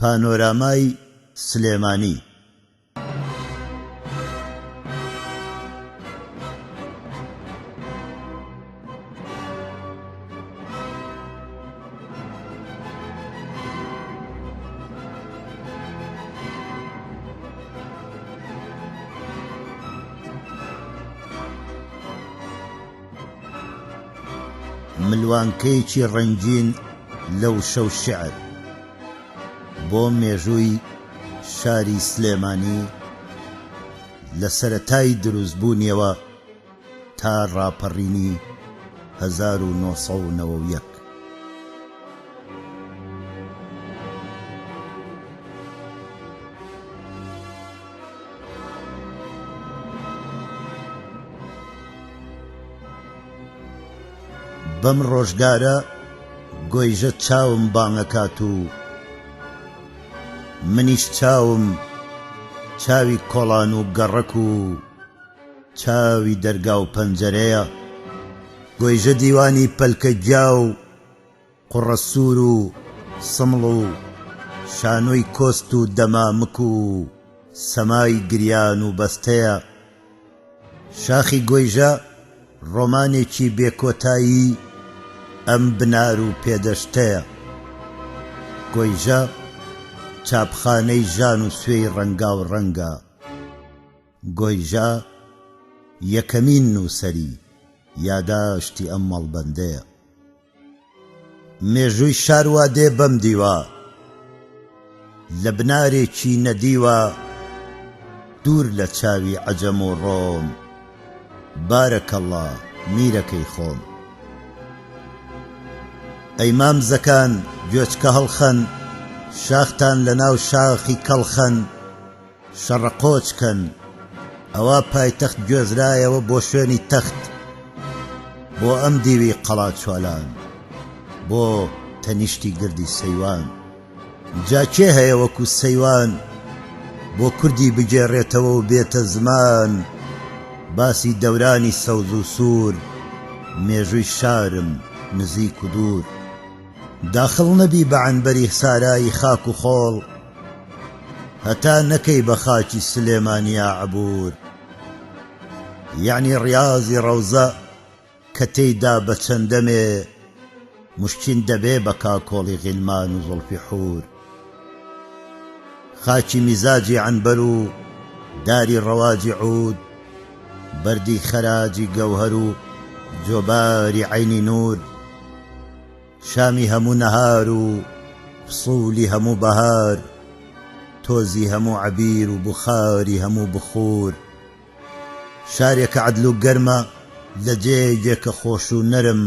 پانۆرامای سلێمانی. ملوانکەیەکی ڕەنگین لەو شەو شیعر بۆ مێژووی شاری سلێمانی لە سەرەتای دروستبوونیەوە تا ڕاپەڕینی 1991. بەم ڕۆژگارە گۆیژە چاوم بانگەکات و منیش چاوم چاوی کۆڵان و گەڕەک و چاوی دەرگا و پەنجەرەیە. گۆیژە دیوانی پەلکە گیا و قوڕە سوور و سمڵ و شانۆی کۆست و دەمامک و سەمای گریان و بەستەیە. شاخی گۆیژە ڕۆمانێکی بێکۆتایی ئەم بنار و پێدەشتەیە. گۆیژە چاپخانەی ژان و سوێی ڕەنگا و ڕەنگە. گۆیژە یەکەمین نووسەری یاداشتی ئەم مەڵبەندەیە. مێژووی شار وا دێ بەم دیوە لە بنارێکی نەدیوە دوور لە چاوی عەجەم و ڕۆم. بارەکەڵڵا میرەکەی خۆم. ئەی مامزەکان گوێچکە هەڵخەن، شاختان لە ناو شاخی کەڵخەن. شەڕەقۆچکەن ئەوە پایتەخت گوێزرایەوە بۆ شوێنی تەخت، بۆ ئەم دیوی قەڵاچۆلان، بۆ تەنیشتی گردی سەیوان. جا کێ هەیە وەکو سەیوان بۆ کوردی بگێڕێتەوە و بێتە زمان؟ باسی دەورانی سەوز و سوور، مێژووی شارم نزیک و دوور. داخڵ نەبی بە عنبەری سارایی خاک و خۆڵ، هەتا نەکەی بە خاکی سلێمانیا عەبوور. یعنی ڕیازی ڕەوزە کە تێیدا بە چەندەمێ موشکین دەبێ بە کاکۆڵی غیلمان و زوڵفی حور. خاکی میزاجی عنبەر و داری ڕەواجی عود، بەردی خەراجی گەوهەر و جۆباری عەینی نور. شامی هەموو نەهار و فسوولی هەموو بەهار، تۆزی هەموو عەبیر و بوخاری هەموو بخور. شارێکە عەدل و گەرمە لە جێگێکە خۆش و نەرم،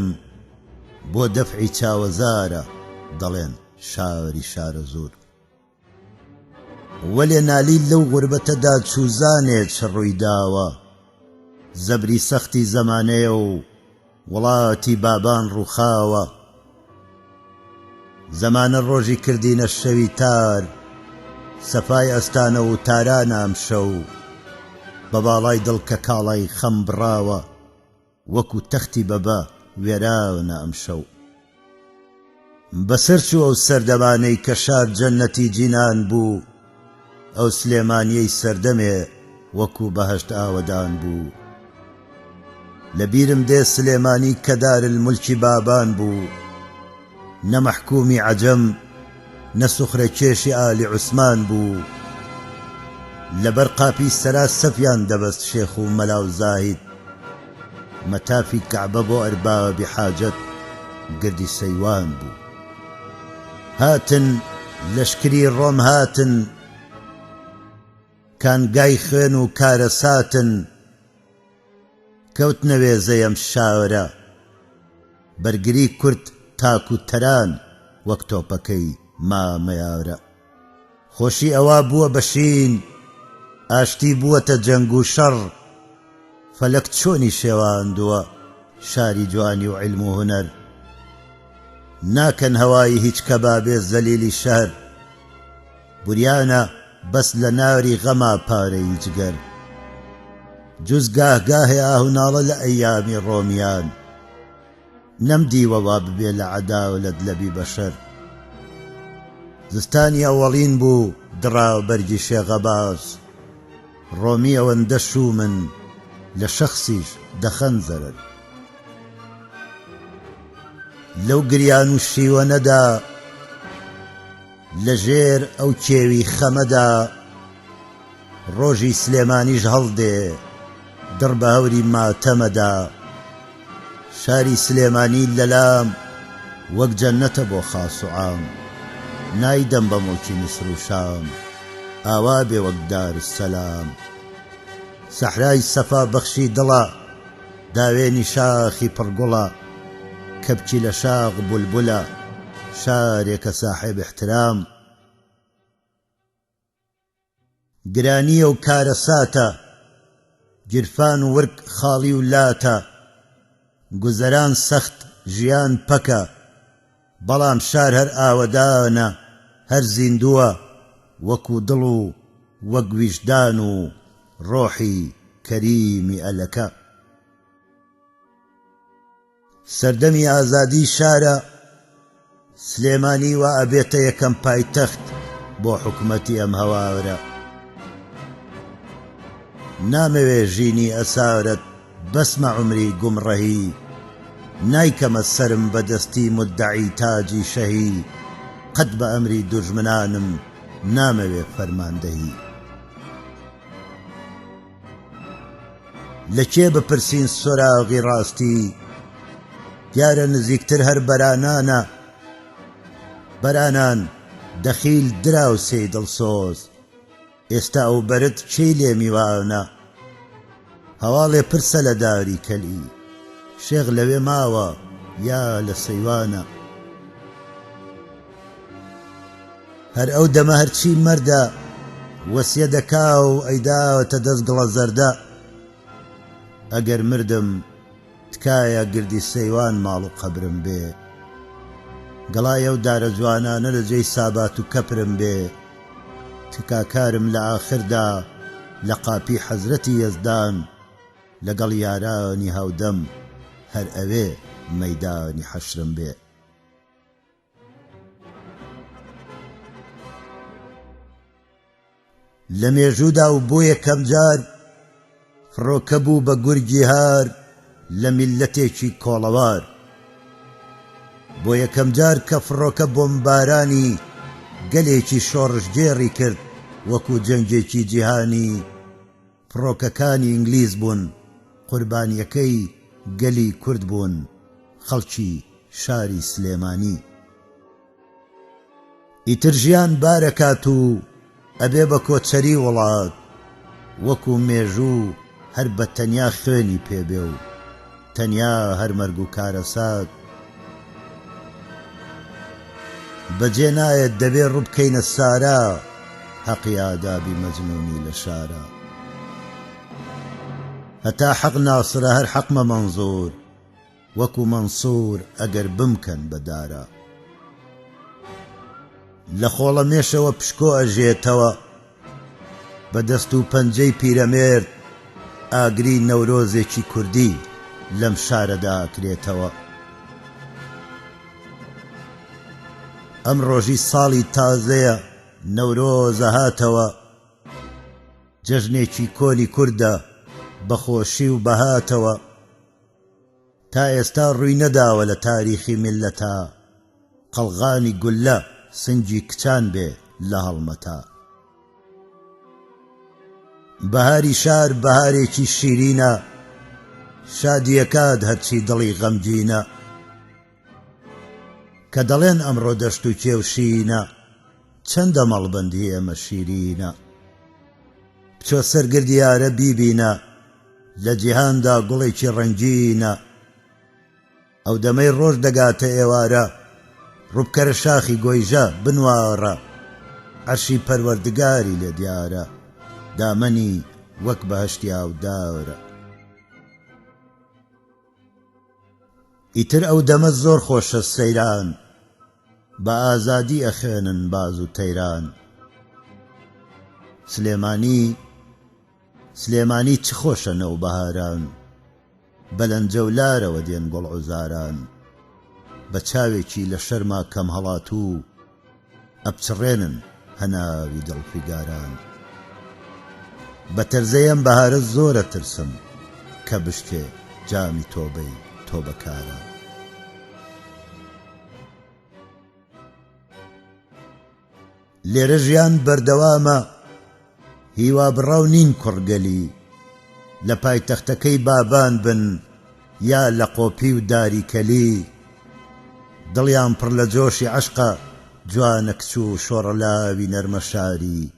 بۆ دەفعی چاوەزارە دەڵێن شاری شارە زۆر. وەلێ نالی لەو غوربەتەدا چوزانێت چ ڕووی داوە. زەبری سەختی زەمانەیە و وڵاتی بابان ڕووخاوە. زەمانە ڕۆژی کردینە شەوی تار، سەفای ئەستانە و تارانە ئەم شەو. بە باڵای دڵ کە کاڵای خەم بڕاوە، وەکو تەختی بەبە وێراونە ئەم شەو. بەسەر چوو ئەو سەردەمانەی کە شار جەننەتی جینان بوو، ئەو سلێمانیەی سەردەمێ وەکو بەهەشت ئاوەدان بوو. لەبیرم دێ سلێمانی کە دارالمولکی بابان بوو، نە مەحکومی عەجەم نە سوخرە کێشی ئالی عوسمان بوو. لەبەر قاپی سەرا سەفیان دەبەست شێخ و مەلا و زاهید، مەتافی کەعبە بۆ ئەربابی حاجەت گردی سەیوان بوو. هاتن لەشکری ڕۆم هاتن، کانگای خوێن و کارە ساتن. کەوتنە وێزەی ئەم شاورە، بەرگری کورد تاک و تەران وەک تۆپەکەی مامەیاورە. خۆشی ئەوا بووە بەشین، ئاشتی بووەتە جەنگ و شەڕ. فەلەک چۆنی شێواندووە شاری جوانی و عیلم و هونەر. ناکەن هەوای هیچ کەبابێ زەلیلی شەهر، بوریانە بەس لە ناری غەما پارەی جگەر. جوز گاهگاهێ ئاهوناڵە لە ئەیامی ڕۆمیان، نەمدیوە وا ببێ لە عەداولەت لەبی بەشەر. زستانی ئەوەڵین بوو دڕاو بەرگی شێغەباز ڕۆمی ئەوەندە شومن لە شەخسیش دەخەنزەرن لەو گریان و شیوەنەدا لەژێر ئەو کێوی خەمەدا ڕۆژی سلێمانیش هەڵدێ دڕ بە هەوری ماتەمەدا شاری سلێمانی لەلام وەک جەننەتە بۆ خاس و عام نایدەم بە مڵکی میسر و شام ئاوا بێ وەک دارسەلام سەحرای سەفا بەخشی دڵە داوێنی شاخی پڕگوڵە کەپکی لە شاغ بولبولە شارێکە ساحێب احترام گرانیە و کارە ساتە گیرفان و ورک خاڵی و لاتە گوزەران سەخت ژیان پەکە بەڵام شار هەر ئاوەدانە هەر زیندووە وەکو دڵ و وەک ویژدان و ڕۆحی کەریمی ئەلەکە سەردەمی ئازادی شارە سلێمانی وا ئەبێتە یەکەم پایتەخت بۆ حکومەتی ئەم هەواورە نامەوێ ژینی ئەسارەت بەسمە عمری گومڕەهی نایکەمە سرم بەدەستی مدعی تاجی شەهی قەت بە ئەمری دوژمنانم نامەوێ فەرماندەهی لە کێ بپرسین سۆراغی ڕاستی دیارە نزیکتر هەر بەرانانە بەرانان دەخیل دراو سێ دڵسۆز ئێستا ئەو بەرت کێی لێ میوانە هەواڵێ پرسە لە داری کەلی شێغ لەوێ ماوە یا لە سەیوانە هەر ئەو دەمە هەرچی مەردە وەسیە دەکا و ئەیداوەتە دەست گڵە زەردە ئەگەر مردم تکایە گردی سەیوان ماڵ و قەبرم بێ گەڵایە و دارە جوانانە لە جێی سابات و کەپرم بێ تکاکارم لە ئاخردا لە قاپی حەزرەتی یەزدان لەگەڵ یارانی هاودەم هەر ئەوێ مەیدانی حەشرم بێ لە مێژوودا و بۆ یەکەم جار فڕۆکە بوو بە گورگی هار لە میلەتێکی کۆڵەوار بۆ یەکەم جار کە فڕۆکە بۆمبارانی گەلێکی شۆڕشگێڕی کرد وەکو جەنگێکی جیهانی فڕۆکەکانی ئینگلیز بوون قوربانیەکەی گەلی کورد بوون خەڵکی شاری سلێمانی ئیتر ژیان بارەکات و ئەبێ بە کۆچەری وڵات وەکو مێژوو هەر بە تەنیا خوێنی پێبێ و تەنیا هەر مەرگ و کارەسات بەجێ نایەت دەبێ ڕووبکەینە سارا حەقی ئادابی مەجنونی لە شارە هەتا حەق ناسرە هەر حەقمە مەنزوور وەکو مەنسوور ئەگەر بمکەن بەدارە لە خۆڵە مێشەوە پشکۆ ئەژێتەوە بە دەست و پەنجەی پیرەمێرد ئاگری نەورۆزێکی کوردی لەم شارەدا کرێتەوە ئەم ڕۆژی ساڵی تازەیە نەورۆزە هاتەوە جەژنێکی کۆنی کووردە بەخۆشی و بەهاتەوە تا ئێستا ڕووی نەداوە لە تاریخی میلەتە قەڵغانی گولە سنگی کچان بێ لە هەڵمەتە بەهاری شار بەهارێکی شیرینە شادیەکات هەرچی دڵی غەمگینە کە دەڵێن ئەمڕۆ دەشت و کێوشینە چەندە مەڵبەندی ئێمە شیرینە بچۆ سەرگرد یارە بیبینە لە جیهاندا گوڵێکی ڕەنگینە ئەو دەمەی ڕۆژ دەگاتە ئێوارە ڕووبکەرە شاخی گۆیژە بنوارە عەرشی پەروەردگاری لێ دیارە دامەنی وەک بەهەشتی ئاوداورە ئیتر ئەو دەمە زۆر خۆشە سەیران بە ئازادی ئەخێنن باز و تەیران سلێمانی چ خۆشە نەوبەهاران بەلەنجەولارەوە دێن گوڵعوزاران بە چاوێکی لە شەرما کەم هەڵاتوو ئەپچڕێنن هەناوی دڵفیگاران. بە تەرزەیەم بەهارە زۆرە ترسم کە بشکێ جامی تۆبەی تۆبەکاران. لێرە ژیان بەردەوامە، هیوا بڕاو نین کوڕگەلی، لە پایتەختەکەی بابان بن یا لە قۆپی و داریکەلی. دڵیان پڕ لە جۆشی عەشقە، جوانە کچ و شۆڕەلاوی نەرمە شاری.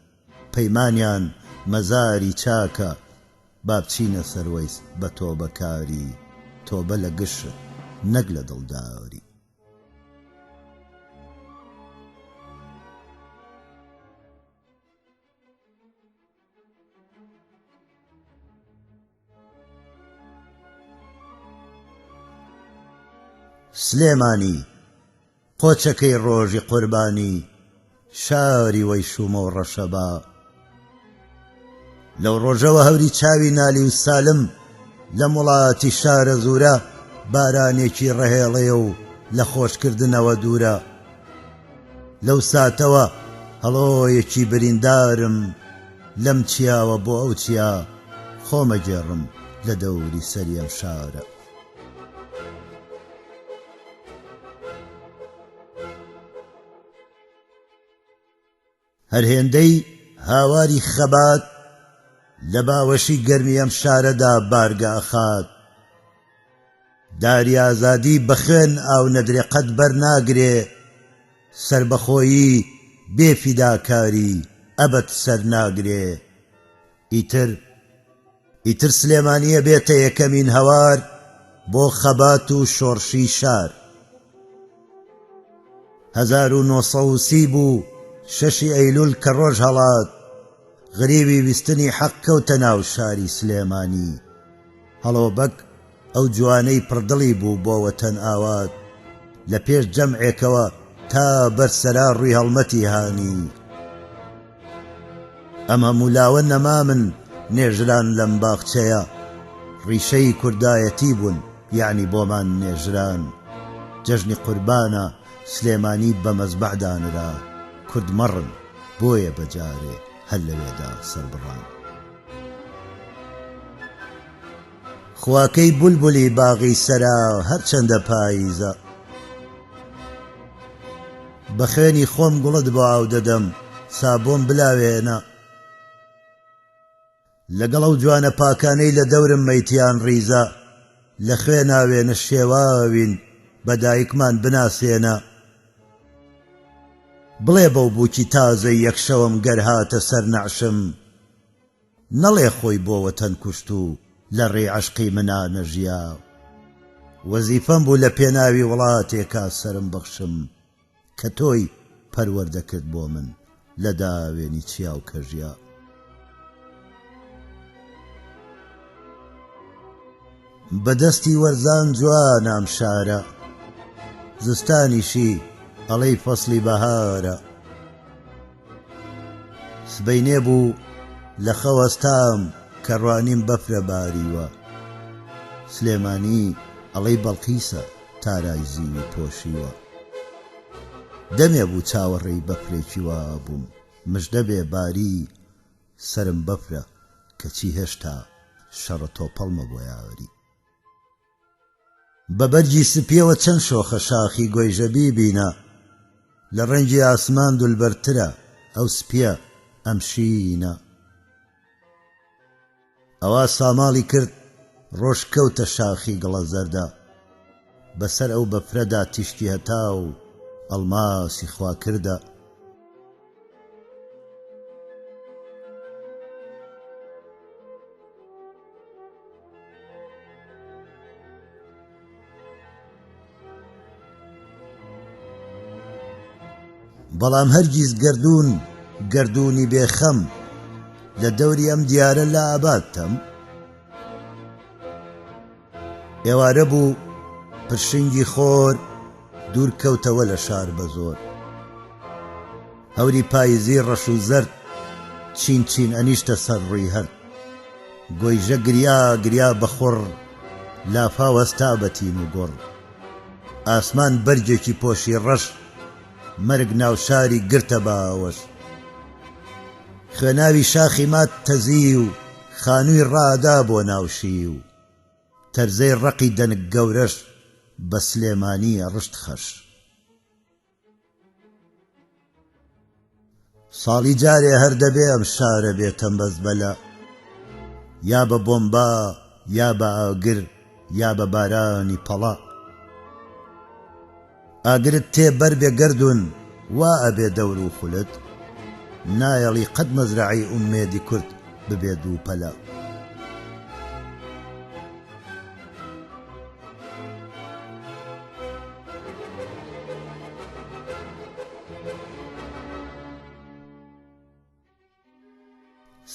پەیمانیان مەزاری چاکە، با بچینە سەروەی بە تۆبەکاری. تۆبە لە گشت نەک لە دڵداری. سلێمانی قۆچەکەی ڕۆژی قوربانی، شاری وەی شومە و ڕەشەبا. لەو ڕۆژەوە هەوری چاوی نالی و سالم، لە وڵاتی شارە زورە بارانێکی ڕەهێڵەیە و لە خۆشکردنەوە دوورە. لەو ساتەوە هەڵۆیەکی بریندارم، لەم چیاوە بۆ ئەو چیا خۆمەگێڕم لە دەوری سەری ئەم شارە. هەر هێندەی هاواری خەبات، لە باوەشی گەرمی ئەم شارەدا بارگا خات. داری ئازادی بەخێن ئاو نەدرێ قەت بەرناگرێ، سەربەخۆیی بێفیداکاری ئەبەت سەر ناگرێ. ئیتر سلێمانیە بێتە یەکەمین هەوار بۆ خەبات و شۆڕشی شار. 1930 بوو 6 ئەیلول کە ڕۆژ هەڵات، غریبی ویستنی حەق کەوتە ناو شاری سلێمانی. هەڵۆبەک ئەو جوانەی پڕدڵی بوو بۆ وەتەن ئاوات، لە پێش جەمعێکەوە تا بەرسەرا ڕووی هەڵمەتی هانی. ئەم هەموو لاوە نەمامن نێژران لەم باخچەیە، ڕیشەی کوردایەتی بوون یعنی بۆمان نێژران. جەژنی قوربانە سلێمانی بە مەزبەح دانرا، کورد مەڕن بۆیە بەجارێ هەر لەوێدا سەربڕان. خواکەی بولبولی باغی سەرا هەرچەندە پاییزە، بە خوێنی خۆم گوڵت بۆ ئاو دەدەم سابۆم بلاوێنە. لەگەڵ ئەو جوانە پاکانەی لە دەورم مەیتیان ڕیزە، لە خوێناوێنە شێواوین بە دایکمان بناسێنە. بڵێ بەو بووکی تازەی یەکشەوم گەر هاتە سەر نەعشم، نەڵێ خۆی بۆ وەتەن کوشت و لە ڕێی عەشقی منانە ژیا. وەزیفەم بوو لە پێناوی وڵاتێکا سەرم بەخشم، کە تۆی پەروەردەکرد بۆ من لە داوێنی چیا و کەژیا. بەدەستی وەرزان جوانام شارە، زستانیشی ئەڵەی فەسلی بەهارە. سبەینێ بوو لە خەوەستام کە ڕوانیم بەفرە باریوە. سلێمانی ئەڵەی بەڵقیسە تارای زیوی پۆشیوە. دەمێ بوو چاوەڕێی بەفرێکی وا بووم، مژدە بێ باری سرم بەفرە کەچی هێشتا شەڕە تۆپەڵمە بۆ یاوەری. بە بەرگی سپیەوە چەند شۆخە شاخی گۆیژەبی بینە، لە ڕەنگی ئاسمان دولبەرترە ئەو سپیە ئەم شینە. ئەوا ساماڵی کرد ڕۆژ کەوتە شاخی گڵە زەردە، بەسەر ئەو بەفرەدا تیشتی هەتا و ئەڵماسی خوا کردە. بەڵام هەرگیز گەردوونی بێخەم، لە دەوری ئەم دیارە لە ئابادتەم. ئێوارە بوو پرشنگی خۆر دوور کەوتەوە لە شار بە زۆر. هەوری پاییزی ڕەش و زەرد چین چین ئەنیشتە سەر ڕووی هەر. گۆیژە گریا بەخۆڕ لافا وەستا بەتین و گۆڕ. ئاسمان بەرگێکی پۆشی ڕەش مەرگ ناوشاری گرتە باوەش. خوێناوی شاخی مات تەزی و خانووی ڕادا بۆ ناوشی و تەرزەی ڕقی دەنگ گەورەش بە سلێمانی ڕشت خەش. ساڵی جارێ هەر دەبێ ئەم شارە بێتەم بەزبەلە، یا بە بۆمبا یا بە ئاگر یا بە بارانی پەڵە. ئاگرت تێ بەر بێ گەردون وا ئەبێ دەور و خولت، نایەڵی قەت مەزرعی ئومێدی کورد ببێ دوو پەلە.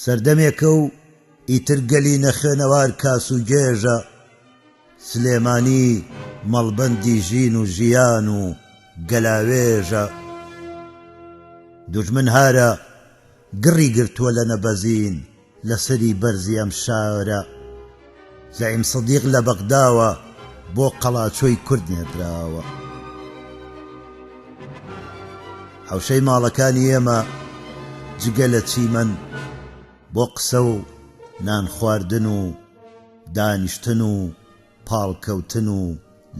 سەردەمێکە و ئیتر گەلی نەخێنەوار کاس و گێژە، سلێمانی مەڵبەندی ژین و ژیان و گەلاوێژە. دوژمن هارە گڕی گرتووە لە نەبەزین لەسەری بەرزی ئەم شارە. زەعیم سەدیق لە بەغداوە بۆ قەڵاچۆی کورد نێردراوە. حەوشەی ماڵەکانی ئێمە جگە لە چیمەن، بۆ قسە و نان خواردن و دانیشتن و پاڵکەوتن و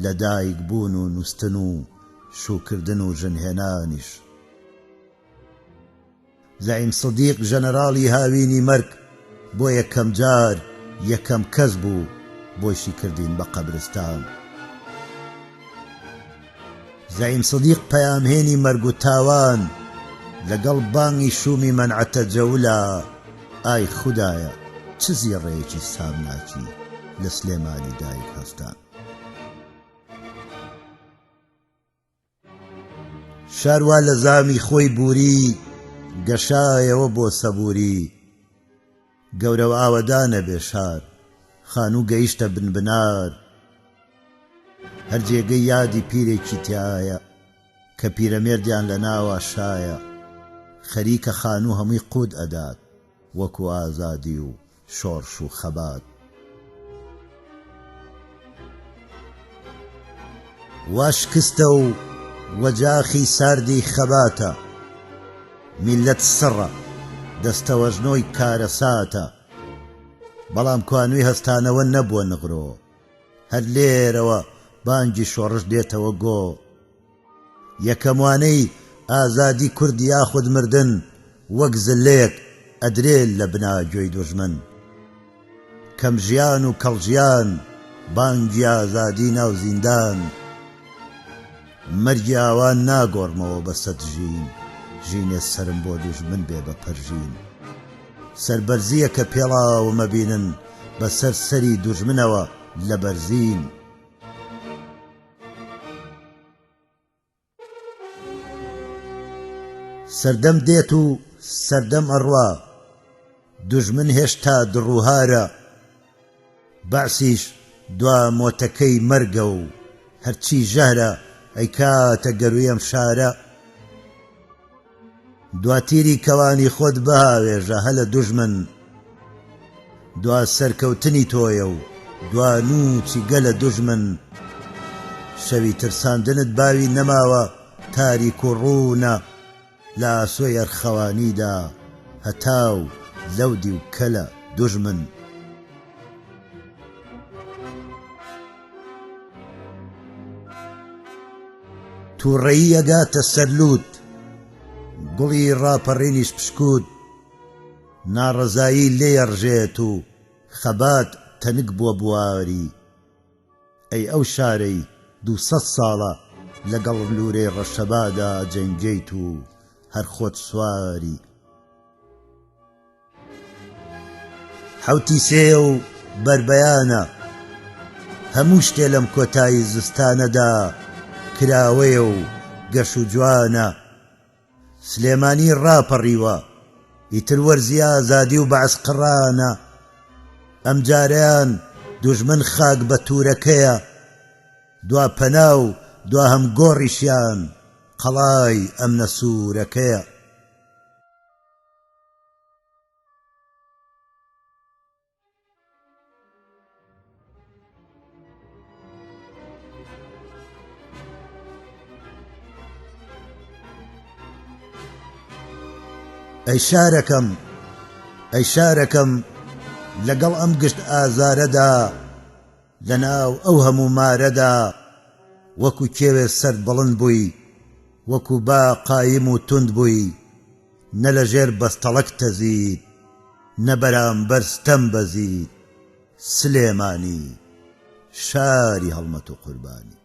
لەدایک بوون و نووستن و شوکردن و ژنهێنانیش. زەعیم سەدیق ژەنەراڵی هاوینی مەرگ بۆ یەکەم جار یەکەم کەس بوو بۆشی کردین بە قەبرستان. زەعیم سەدیق پەیامهێنی مەرگ و تاوان لەگەڵ بانگی شومی مەنعەتە جەولە. ئای خودایە چ زیێڕەیەکی سامناکی لە سلێمانی دایک هەستان. شاروا لە زامی خۆی بووری گەشایەوە بۆ سەبووری. گەورە و ئاوەدانە بێ شار خانوو گەیشتە بنبنار. هەر جێگەی یادی پیرێکی تایە کە پیرەمێردیان لە ناوە شایە. خەریکە خانوو هەمووی قود ئەدات وەکو ئازادی و شۆڕش و خەبات. واشکستە و وەجاخی ساردی خەباتە. میلەت سڕە دەستەوەژنۆی کارەساتە. بەڵام کوانووی هەستانەوە نەبووە نغرۆ، هەر لێرەوە بانگی شۆڕش دێتەوە گۆ. یەکەموانەی ئازادی کوردی یاخود مردن وەک زلێک ئەدرێن لە بناگوێی دوژمن. کەم ژیان و کەڵژیان بانگی ئازادی ناو زیندان. مەرگی ئاوان ناگۆڕمەوە بە سەد ژین، ژینێ سرم بۆ دوژمن بێ بە پەرژین. سەربەرزیە کە پێڵاو مەبینن بەسەر سەری دوژمنەوە لە بەرزین. سەردەم دێت و سەردەم ئەڕوا، دوژمن هێشتا دڕوهارە. بەعسیش دوا مۆتەکەی مەرگە و هەرچی ژەهرە ئەی کاتە گەروی ئەم شارە. دواتیری کەوانی خۆت بەهاوێژە هەلە دوژمن. دوا سەرکەوتنی تۆیە و دوا نووچی گەلە دوژمن. شەوی ترساندنت باوی نەماوە تاریک و ڕوونە. لە ئاسۆی ئەرخەوانیدا هەتاو لەودی و کەلە دوژمن. تووڕەیی ئەگاتە سەرلووت، گوڵی ڕاپەڕینیش پشکوت. ناڕەزایی لێیەڕژێت و خەبات تەنک بووە بواری. ئەی ئەو شارەی 200 ساڵە لەگەڵ لورەی ڕەشەبادا جەنگەیت و هەر خۆت سواری. حەوتی سێ و بەربەیانە هەموو شتێ لەم کۆتایی زستانەدا کراوەیە و گەش و جوانە. سلێمانی ڕاپەڕیوە ئیتر وەرزی ئازادی و بەعسقڕانە. ئەم جارەیان دوژمن خاک بە توورەکەیە. دوا پەنا و دوا هەم گۆڕیشیان قەڵای ئەم نەسوورەکەیە. ئەی شارەکەم لەگەڵ ئەم گشت ئازارەدا لەناو ئەو هەموو مارەدا وەکو کێوێ سەر بڵند بووی وەکو با قایم و توند بووی نە لەژێر بەستەڵەک تەزید نە بەرامبەر ستەم بەزید سلێمانی شاری هەڵمەت و قوربانی